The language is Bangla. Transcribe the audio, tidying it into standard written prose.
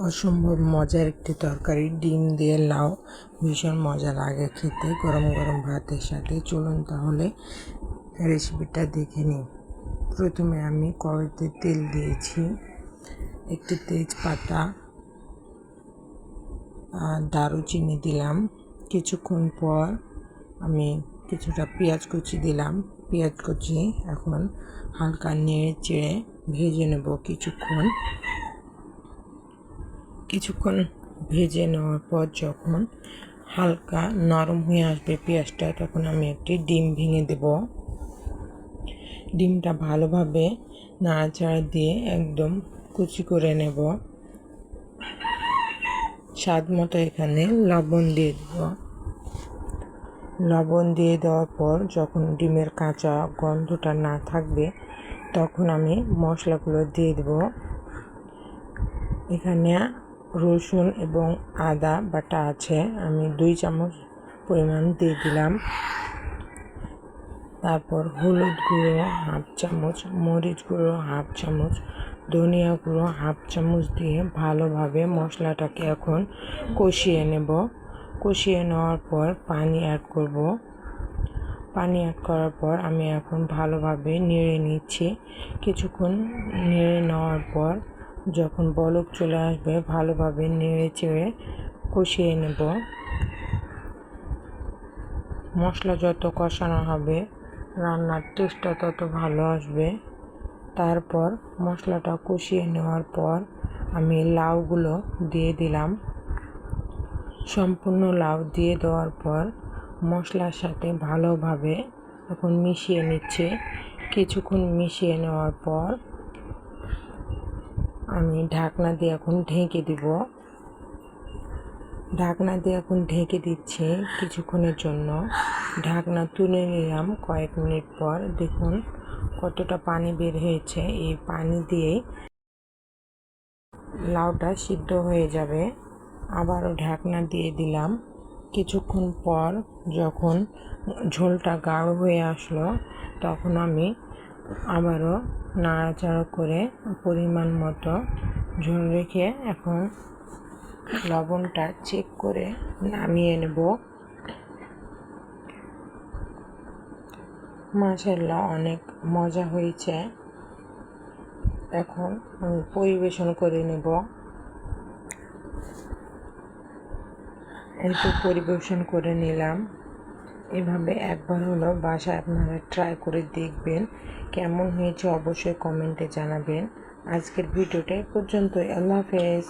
অসম্ভব মজার একটি তরকারি, ডিম দিয়ে লাউ। ভীষণ মজা লাগে খেতে গরম গরম ভাতের সাথে। চলুন তাহলে রেসিপিটা দেখে নিই। প্রথমে আমি কড়াইতে তেল দিয়েছি, একটি তেজপাতা আর দারুচিনি দিলাম। কিছুক্ষণ পর আমি কিছুটা পেঁয়াজ কুচি দিলাম। পেঁয়াজ কুচি এখন হালকা নেড়ে চেড়ে ভেজে নেব। কিছুক্ষণ ভেজে নেওয়ার পর যখন হালকা নরম হয়ে আসবে পেঁয়াজটা, তখন আমি একটি ডিম ভেঙে দেব। ডিমটা ভালোভাবে নাড়াচাড়া দিয়ে একদম কুচি করে নেব। স্বাদ মতো এখানে লবণ দিয়ে দেব। লবণ দিয়ে দেওয়ার পর যখন ডিমের কাঁচা গন্ধটা না থাকবে, তখন আমি মশলাগুলো দিয়ে দেব। এখানে রসুন এবং আদা বাটা আছে, আমি 2 চামচ পরিমাণ দিয়ে দিলাম। তারপর হলুদ গুঁড়ো 1/2 চামচ, মরিচ গুঁড়ো 1/2 চামচ, ধনিয়া গুঁড়ো 1/2 চামচ দিয়ে ভালোভাবে মশলাটাকে এখন কষিয়ে নেব। কষিয়ে নেওয়ার পর পানি অ্যাড করব। পানি অ্যাড করার পর আমি এখন ভালোভাবে নেড়ে নিচ্ছি। কিছুক্ষণ নেড়ে নেওয়ার পর যখন বলক চলে আসবে, ভালোভাবে নেড়ে চেড়ে কষিয়ে নেব। মশলা যত কষানো হবে, রান্নার টেস্টটা তত ভালো আসবে। তারপর মশলাটা কষিয়ে নেওয়ার পর আমি লাউগুলো দিয়ে দিলাম। সম্পূর্ণ লাউ দিয়ে দেওয়ার পর মশলার সাথে ভালোভাবে এখন মিশিয়ে নিচ্ছে। কিছুক্ষণ মিশিয়ে নেওয়ার পর আমি ঢাকনা দিয়ে এখন ঢেকে দিব। ঢাকনা দিয়ে এখন ঢেকে দিচ্ছি কিছুক্ষণের জন্য। ঢাকনা তুলে নিলাম কয়েক মিনিট পর। দেখুন কতটা পানি বের হয়েছে। এই পানি দিয়েই লাউটা সিদ্ধ হয়ে যাবে। আবারও ঢাকনা দিয়ে দিলাম। কিছুক্ষণ পর যখন ঝোলটা গাঢ় হয়ে আসলো, তখন আমি আবারও নাড়াচাড়া করে পরিমাণ মতো ঝোল রেখে এখন লবণটা চেক করে নামিয়ে নেব। মাশাআল্লাহ, অনেক মজা হয়েছে। এখন আমি পরিবেশন করে নেব। একটু পরিবেশন করে নিলাম। এভাবে একবার হলো বাসায় আপনারা ট্রাই করে দেখবেন। কেমন হয়েছে অবশ্যই কমেন্টে জানাবেন। আজকের ভিডিওটা এই পর্যন্তই। আল্লাহ হাফেজ।